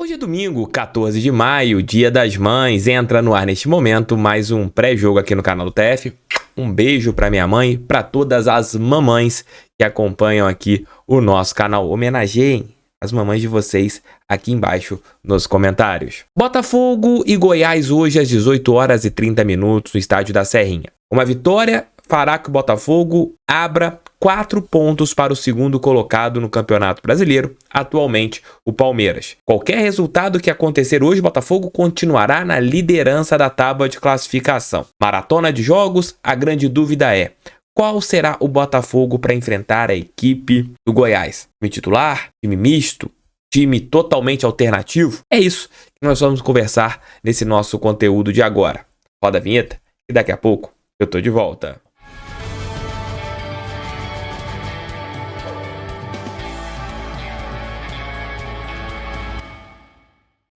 Hoje é domingo, 14 de maio, Dia das Mães. Entra no ar neste momento mais um pré-jogo aqui no canal do TF. Um beijo pra minha mãe, pra todas as mamães que acompanham aqui o nosso canal. Homenageiem as mamães de vocês aqui embaixo nos comentários. Botafogo e Goiás hoje às 18 horas e 30 minutos no estádio da Serrinha. Uma vitória fará que o Botafogo abra 4 pontos para o segundo colocado no Campeonato Brasileiro, atualmente o Palmeiras. Qualquer resultado que acontecer hoje, o Botafogo continuará na liderança da tábua de classificação. Maratona de jogos, a grande dúvida é: qual será o Botafogo para enfrentar a equipe do Goiás? Time titular? Time misto? Time totalmente alternativo? É isso que nós vamos conversar nesse nosso conteúdo de agora. Roda a vinheta e daqui a pouco eu tô de volta.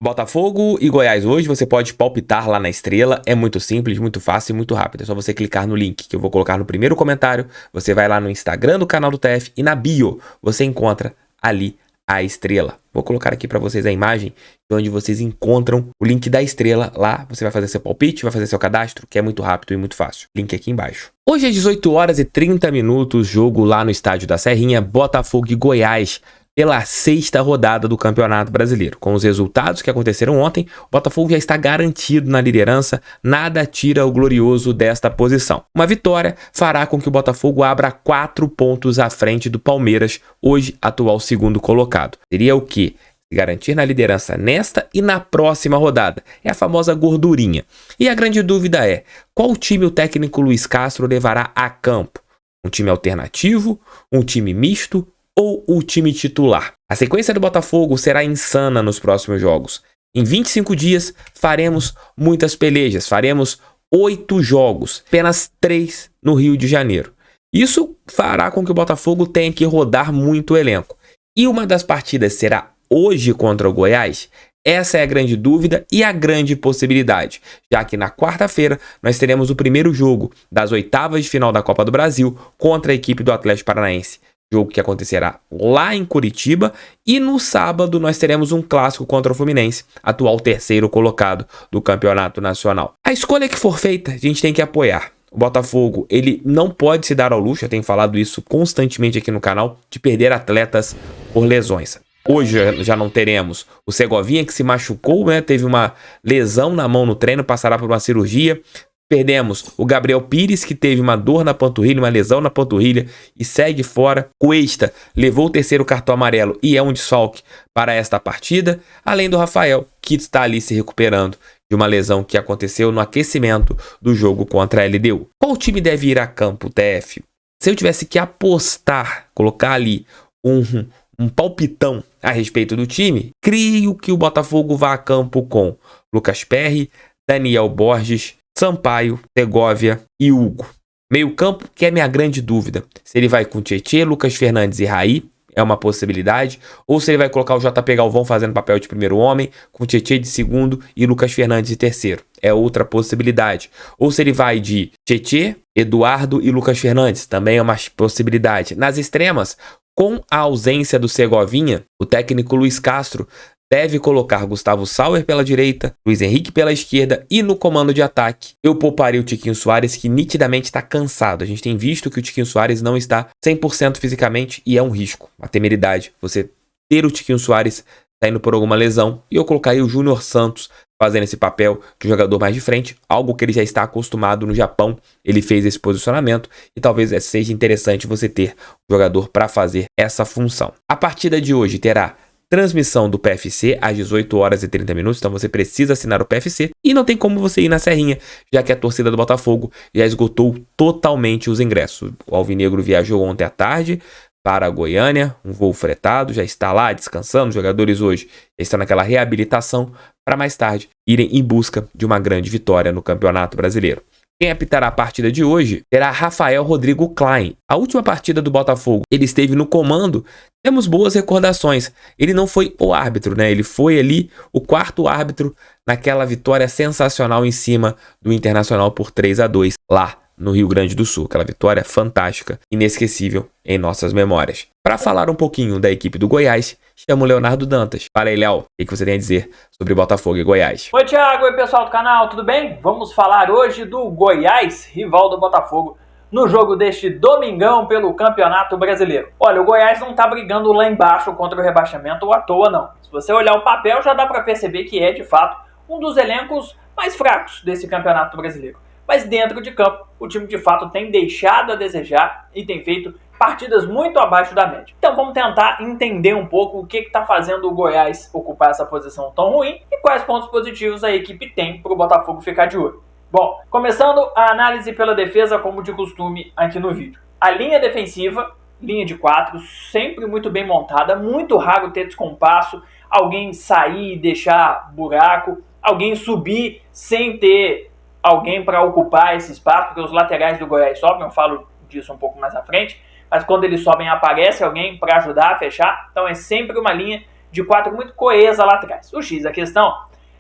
Botafogo e Goiás hoje, você pode palpitar lá na Estrela, é muito simples, muito fácil e muito rápido. É só você clicar no link que eu vou colocar no primeiro comentário, você vai lá no Instagram do canal do TF e na bio você encontra ali a Estrela. Vou colocar aqui para vocês a imagem de onde vocês encontram o link da Estrela. Lá você vai fazer seu palpite, vai fazer seu cadastro, que é muito rápido e muito fácil. Link aqui embaixo. Hoje às 18 horas e 30 minutos, jogo lá no estádio da Serrinha, Botafogo e Goiás, pela 6ª rodada do Campeonato Brasileiro. Com os resultados que aconteceram ontem, o Botafogo já está garantido na liderança, nada tira o glorioso desta posição. Uma vitória fará com que o Botafogo abra 4 pontos à frente do Palmeiras, hoje atual segundo colocado. Seria o quê? Se garantir na liderança nesta e na próxima rodada. É a famosa gordurinha. E a grande dúvida é: qual time o técnico Luiz Castro levará a campo? Um time alternativo? Um time misto? Ou o time titular? A sequência do Botafogo será insana nos próximos jogos. Em 25 dias faremos muitas pelejas, faremos 8 jogos, apenas 3 no Rio de Janeiro. Isso fará com que o Botafogo tenha que rodar muito o elenco. E uma das partidas será hoje contra o Goiás? Essa é a grande dúvida e a grande possibilidade, já que na quarta-feira nós teremos o primeiro jogo das oitavas de final da Copa do Brasil contra a equipe do Atlético Paranaense. Jogo que acontecerá lá em Curitiba, e no sábado nós teremos um clássico contra o Fluminense, atual terceiro colocado do Campeonato Nacional. A escolha que for feita, a gente tem que apoiar. O Botafogo, ele não pode se dar ao luxo, eu tenho falado isso constantemente aqui no canal, de perder atletas por lesões. Hoje já não teremos o Segovinha, que se machucou, né? Teve uma lesão na mão no treino, passará por uma cirurgia. Perdemos o Gabriel Pires, que teve uma dor na panturrilha, uma lesão na panturrilha e segue fora. Cuesta levou o terceiro cartão amarelo e é um desfalque para esta partida. Além do Rafael, que está ali se recuperando de uma lesão que aconteceu no aquecimento do jogo contra a LDU. Qual time deve ir a campo, TF? Se eu tivesse que apostar, colocar ali um palpitão a respeito do time, creio que o Botafogo vá a campo com Lucas Perry, Daniel Borges, Sampaio, Segovia e Hugo. Meio campo, que é minha grande dúvida. Se ele vai com Tietê, Lucas Fernandes e Raí, é uma possibilidade. Ou se ele vai colocar o JP Galvão fazendo papel de primeiro homem, com Tietê de segundo e Lucas Fernandes de terceiro. É outra possibilidade. Ou se ele vai de Tietê, Eduardo e Lucas Fernandes, também é uma possibilidade. Nas extremas, com a ausência do Segovinha, o técnico Luiz Castro deve colocar Gustavo Sauer pela direita, Luiz Henrique pela esquerda, e no comando de ataque eu pouparia o Tiquinho Soares, que nitidamente está cansado. A gente tem visto que o Tiquinho Soares não está 100% fisicamente e é um risco, uma temeridade você ter o Tiquinho Soares saindo por alguma lesão. E eu colocaria o Júnior Santos fazendo esse papel de jogador mais de frente, algo que ele já está acostumado no Japão. Ele fez esse posicionamento e talvez seja interessante você ter um jogador para fazer essa função. A partida de hoje terá transmissão do PFC às 18 horas e 30 minutos, então você precisa assinar o PFC e não tem como você ir na Serrinha, já que a torcida do Botafogo já esgotou totalmente os ingressos. O Alvinegro viajou ontem à tarde para Goiânia, um voo fretado, já está lá descansando. Os jogadores hoje estão naquela reabilitação para mais tarde irem em busca de uma grande vitória no Campeonato Brasileiro. Quem apitará a partida de hoje será Rafael Rodrigo Klein. A última partida do Botafogo, ele esteve no comando. Temos boas recordações. Ele não foi o árbitro, né? Ele foi ali o quarto árbitro naquela vitória sensacional em cima do Internacional por 3-2 lá no Rio Grande do Sul. Aquela vitória fantástica, inesquecível em nossas memórias. Para falar um pouquinho da equipe do Goiás, chama o Leonardo Dantas. Fala aí, Léo, o que você tem a dizer sobre Botafogo e Goiás? Oi, Thiago, oi pessoal do canal, tudo bem? Vamos falar hoje do Goiás, rival do Botafogo, no jogo deste domingão pelo Campeonato Brasileiro. Olha, o Goiás não tá brigando lá embaixo contra o rebaixamento à toa, não. Se você olhar o papel, já dá para perceber que é, de fato, um dos elencos mais fracos desse Campeonato Brasileiro. Mas dentro de campo, o time de fato tem deixado a desejar e tem feito partidas muito abaixo da média. Então vamos tentar entender um pouco o que está fazendo o Goiás ocupar essa posição tão ruim e quais pontos positivos a equipe tem para o Botafogo ficar de olho. Bom, começando a análise pela defesa, como de costume aqui no vídeo. A linha defensiva, linha de 4, sempre muito bem montada, muito raro ter descompasso, alguém sair e deixar buraco, alguém subir sem ter alguém para ocupar esse espaço, porque os laterais do Goiás sobem, eu falo disso um pouco mais à frente, mas quando eles sobem aparece alguém para ajudar a fechar, então é sempre uma linha de 4 muito coesa lá atrás. O X da questão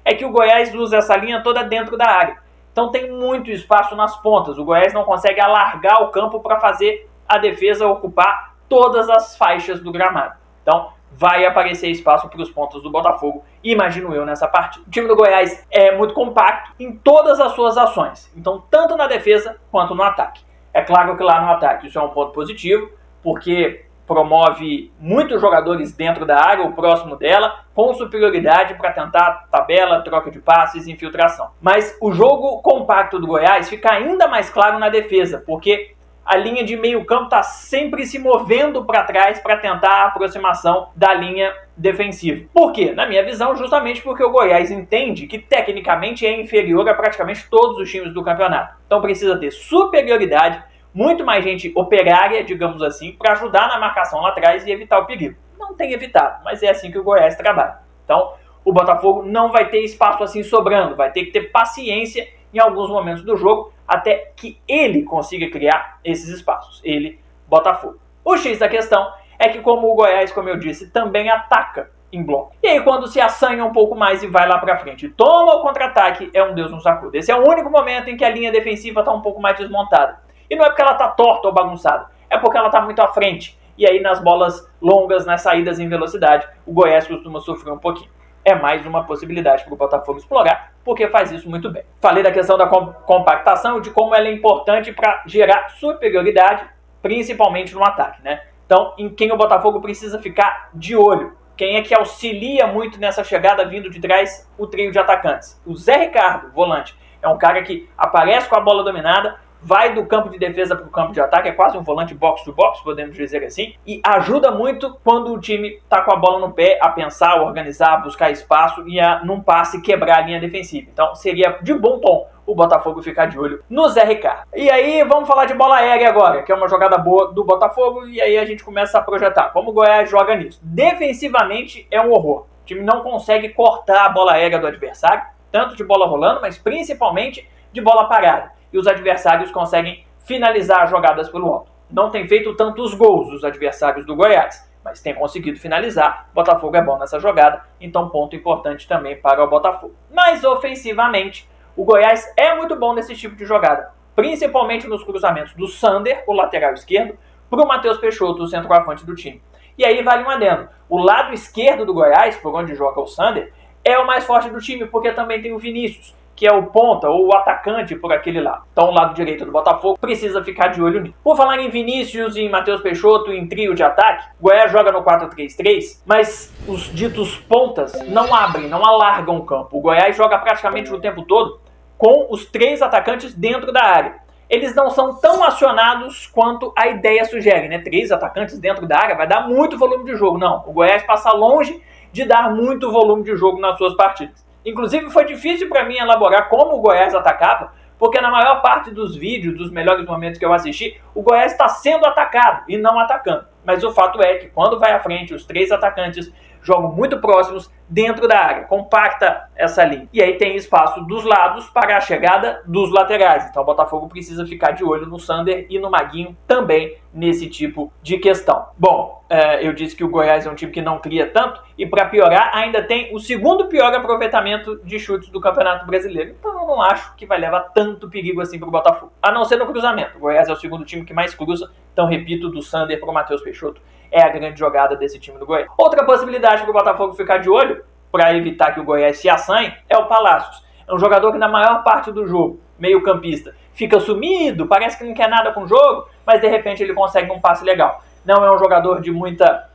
é que o Goiás usa essa linha toda dentro da área, então tem muito espaço nas pontas, o Goiás não consegue alargar o campo para fazer a defesa ocupar todas as faixas do gramado. Então vai aparecer espaço para os pontos do Botafogo, imagino eu, nessa partida. O time do Goiás é muito compacto em todas as suas ações, então tanto na defesa quanto no ataque. É claro que lá no ataque isso é um ponto positivo, porque promove muitos jogadores dentro da área, ou próximo dela, com superioridade para tentar tabela, troca de passes e infiltração. Mas o jogo compacto do Goiás fica ainda mais claro na defesa, porque a linha de meio campo está sempre se movendo para trás para tentar a aproximação da linha defensiva. Por quê? Na minha visão, justamente porque o Goiás entende que tecnicamente é inferior a praticamente todos os times do campeonato. Então precisa ter superioridade, muito mais gente operária, digamos assim, para ajudar na marcação lá atrás e evitar o perigo. Não tem evitado, mas é assim que o Goiás trabalha. Então o Botafogo não vai ter espaço assim sobrando, vai ter que ter paciência em alguns momentos do jogo, até que ele consiga criar esses espaços, ele, Botafogo. O X da questão é que, como o Goiás, como eu disse, também ataca em bloco. E aí quando se assanha um pouco mais e vai lá pra frente, toma o contra-ataque, é um Deus nos acuda. Esse é o único momento em que a linha defensiva tá um pouco mais desmontada. E não é porque ela tá torta ou bagunçada, é porque ela tá muito à frente. E aí nas bolas longas, nas saídas em velocidade, o Goiás costuma sofrer um pouquinho. É mais uma possibilidade para o Botafogo explorar, porque faz isso muito bem. Falei da questão da compactação, de como ela é importante para gerar superioridade, principalmente no ataque, né? Então, em quem o Botafogo precisa ficar de olho. Quem é que auxilia muito nessa chegada vindo de trás o trio de atacantes? O Zé Ricardo, volante, é um cara que aparece com a bola dominada, vai do campo de defesa para o campo de ataque, é quase um volante box-to-box, podemos dizer assim, e ajuda muito quando o time está com a bola no pé a pensar, organizar, buscar espaço e a, num passe, quebrar a linha defensiva. Então seria de bom tom o Botafogo ficar de olho no Zé Ricardo. E aí vamos falar de bola aérea agora, que é uma jogada boa do Botafogo, e aí a gente começa a projetar como o Goiás joga nisso. Defensivamente é um horror. O time não consegue cortar a bola aérea do adversário, tanto de bola rolando, mas principalmente de bola parada. E os adversários conseguem finalizar as jogadas pelo alto. Não tem feito tantos gols os adversários do Goiás, mas tem conseguido finalizar. O Botafogo é bom nessa jogada, então ponto importante também para o Botafogo. Mas ofensivamente, o Goiás é muito bom nesse tipo de jogada, principalmente nos cruzamentos do Sander, o lateral esquerdo, para o Matheus Peixoto, o centroavante do time. E aí vale um adendo. O lado esquerdo do Goiás, por onde joga o Sander, é o mais forte do time, porque também tem o Vinícius, que é o ponta ou o atacante por aquele lado. Então o lado direito do Botafogo precisa ficar de olho nisso. Por falar em Vinícius e em Matheus Peixoto em trio de ataque, o Goiás joga no 4-3-3, mas os ditos pontas não abrem, não alargam o campo. O Goiás joga praticamente o tempo todo com os 3 atacantes dentro da área. Eles não são tão acionados quanto a ideia sugere, né? 3 atacantes dentro da área vai dar muito volume de jogo. Não, o Goiás passa longe de dar muito volume de jogo nas suas partidas. Inclusive foi difícil para mim elaborar como o Goiás atacava, porque na maior parte dos vídeos, dos melhores momentos que eu assisti, o Goiás está sendo atacado e não atacando. Mas o fato é que quando vai à frente, os 3 atacantes jogam muito próximos dentro da área, compacta essa linha. E aí tem espaço dos lados para a chegada dos laterais. Então o Botafogo precisa ficar de olho no Sander e no Maguinho também nesse tipo de questão. Bom, eu disse que o Goiás é um time que não cria tanto, e para piorar, ainda tem o segundo pior aproveitamento de chutes do Campeonato Brasileiro. Então eu não acho que vai levar tanto perigo assim para o Botafogo, a não ser no cruzamento. O Goiás é o segundo time que mais cruza, então repito, do Sander para o Matheus Peixoto é a grande jogada desse time do Goiás. Outra possibilidade para o Botafogo ficar de olho, para evitar que o Goiás se assanhe, é o Palácios. É um jogador que na maior parte do jogo, meio campista, fica sumido, parece que não quer nada com o jogo, mas de repente ele consegue um passe legal. Não é um jogador de muita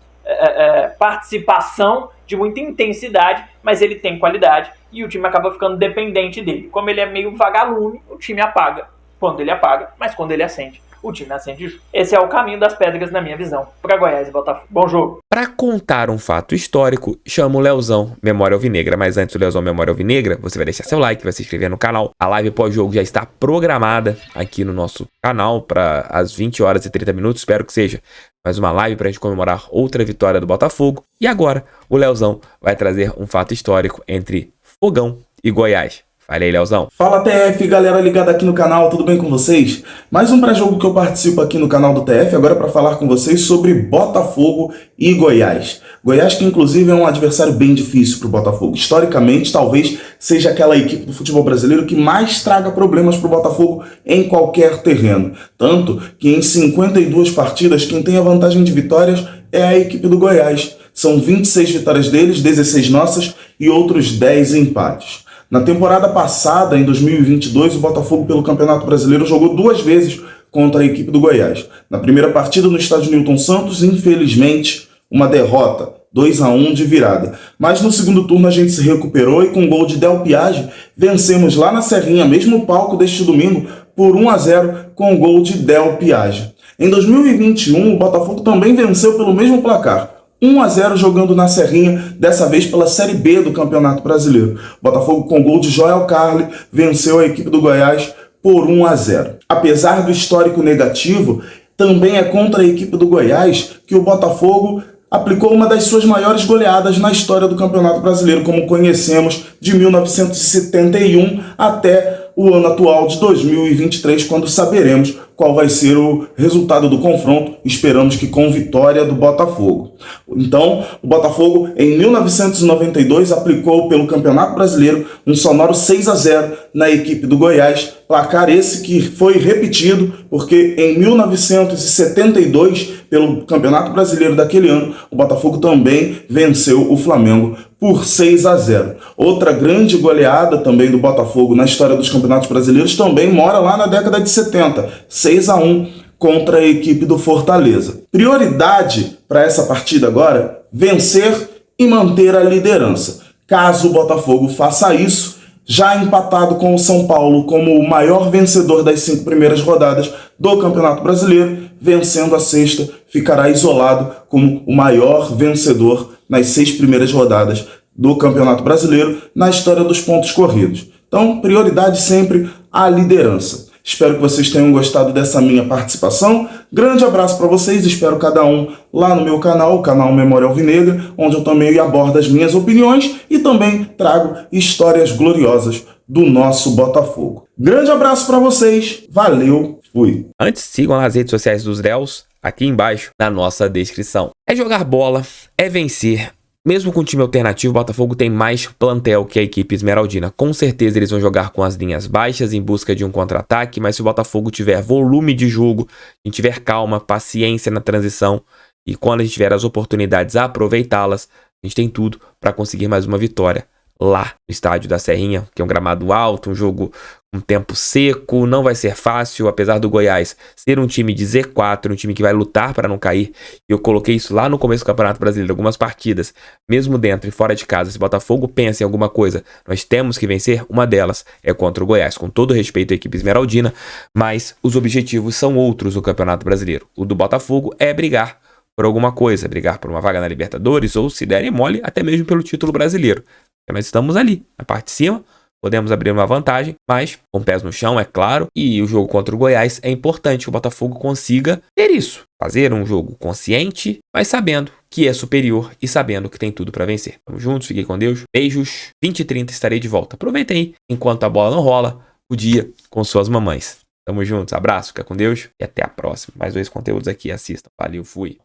participação, de muita intensidade, mas ele tem qualidade e o time acaba ficando dependente dele. Como ele é meio vagalume, o time apaga quando ele apaga, mas quando ele acende, o time acende junto. Esse é o caminho das pedras na minha visão, para Goiás e Botafogo. Bom jogo. Para contar um fato histórico, chamo o Leozão Memória Alvinegra. Mas antes do Leozão Memória Alvinegra, você vai deixar seu like, vai se inscrever no canal. A live pós-jogo já está programada aqui no nosso canal para as 20 horas e 30 minutos. Espero que seja mais uma live para a gente comemorar outra vitória do Botafogo. E agora, o Leozão vai trazer um fato histórico entre Fogão e Goiás. Fala aí, Leozão. Fala, TF, galera ligada aqui no canal, tudo bem com vocês? Mais um pré-jogo que eu participo aqui no canal do TF, agora para falar com vocês sobre Botafogo e Goiás. Goiás que inclusive é um adversário bem difícil para o Botafogo. Historicamente, talvez seja aquela equipe do futebol brasileiro que mais traga problemas para o Botafogo em qualquer terreno. Tanto que em 52 partidas, quem tem a vantagem de vitórias é a equipe do Goiás. São 26 vitórias deles, 16 nossas e outros 10 empates. Na temporada passada, em 2022, o Botafogo pelo Campeonato Brasileiro jogou 2 vezes contra a equipe do Goiás. Na primeira partida no estádio Newton Santos, infelizmente, uma derrota, 2-1 de virada. Mas no segundo turno a gente se recuperou e com gol de Del Piage, vencemos lá na Serrinha, mesmo palco deste domingo, por 1-0 com gol de Del Piage. Em 2021, o Botafogo também venceu pelo mesmo placar, 1-0 jogando na Serrinha, dessa vez pela Série B do Campeonato Brasileiro. Botafogo com gol de Joel Carli venceu a equipe do Goiás por 1-0. Apesar do histórico negativo, também é contra a equipe do Goiás que o Botafogo aplicou uma das suas maiores goleadas na história do Campeonato Brasileiro, como conhecemos, de 1971 até o ano atual de 2023, quando saberemos qual vai ser o resultado do confronto, esperamos que com vitória do Botafogo. Então, o Botafogo, em 1992, aplicou pelo Campeonato Brasileiro um sonoro 6-0 na equipe do Goiás, placar esse que foi repetido, porque em 1972, pelo Campeonato Brasileiro daquele ano, o Botafogo também venceu o Flamengo por 6-0. Outra grande goleada também do Botafogo na história dos campeonatos brasileiros também mora lá na década de 70, 6-1 contra a equipe do Fortaleza. Prioridade para essa partida agora, vencer e manter a liderança. Caso o Botafogo faça isso, já empatado com o São Paulo como o maior vencedor das 5 primeiras rodadas do Campeonato Brasileiro, vencendo a sexta, ficará isolado como o maior vencedor nas 6 primeiras rodadas do Campeonato Brasileiro na história dos pontos corridos. Então, prioridade sempre à liderança. Espero que vocês tenham gostado dessa minha participação. Grande abraço para vocês, espero cada um lá no meu canal, o canal Memória Alvinegra, onde eu também abordo as minhas opiniões e também trago histórias gloriosas do nosso Botafogo. Grande abraço para vocês, valeu, fui! Antes, sigam as redes sociais dos Dels, aqui embaixo na nossa descrição. É jogar bola, é vencer. Mesmo com o time alternativo, o Botafogo tem mais plantel que a equipe esmeraldina. Com certeza eles vão jogar com as linhas baixas em busca de um contra-ataque, mas se o Botafogo tiver volume de jogo, e tiver calma, paciência na transição e quando a gente tiver as oportunidades aproveitá-las, a gente tem tudo para conseguir mais uma vitória lá no estádio da Serrinha, que é um gramado alto, um jogo com tempo seco, não vai ser fácil, apesar do Goiás ser um time de Z4, um time que vai lutar para não cair. Eu coloquei isso lá no começo do Campeonato Brasileiro, algumas partidas, mesmo dentro e fora de casa, se o Botafogo pensa em alguma coisa, nós temos que vencer, uma delas é contra o Goiás, com todo respeito à equipe esmeraldina, mas os objetivos são outros no Campeonato Brasileiro. O do Botafogo é brigar por alguma coisa, brigar por uma vaga na Libertadores, ou se derem mole, até mesmo pelo título brasileiro. Nós estamos ali, na parte de cima, podemos abrir uma vantagem, mas com pés no chão, é claro, e o jogo contra o Goiás é importante que o Botafogo consiga ter isso, fazer um jogo consciente, mas sabendo que é superior e sabendo que tem tudo para vencer. Tamo juntos, fiquem com Deus, beijos, 20h30 estarei de volta. Aproveitem aí, enquanto a bola não rola, o dia com suas mamães. Tamo juntos, abraço, fica com Deus e até a próxima. Mais 2 conteúdos aqui, assistam. Valeu, fui.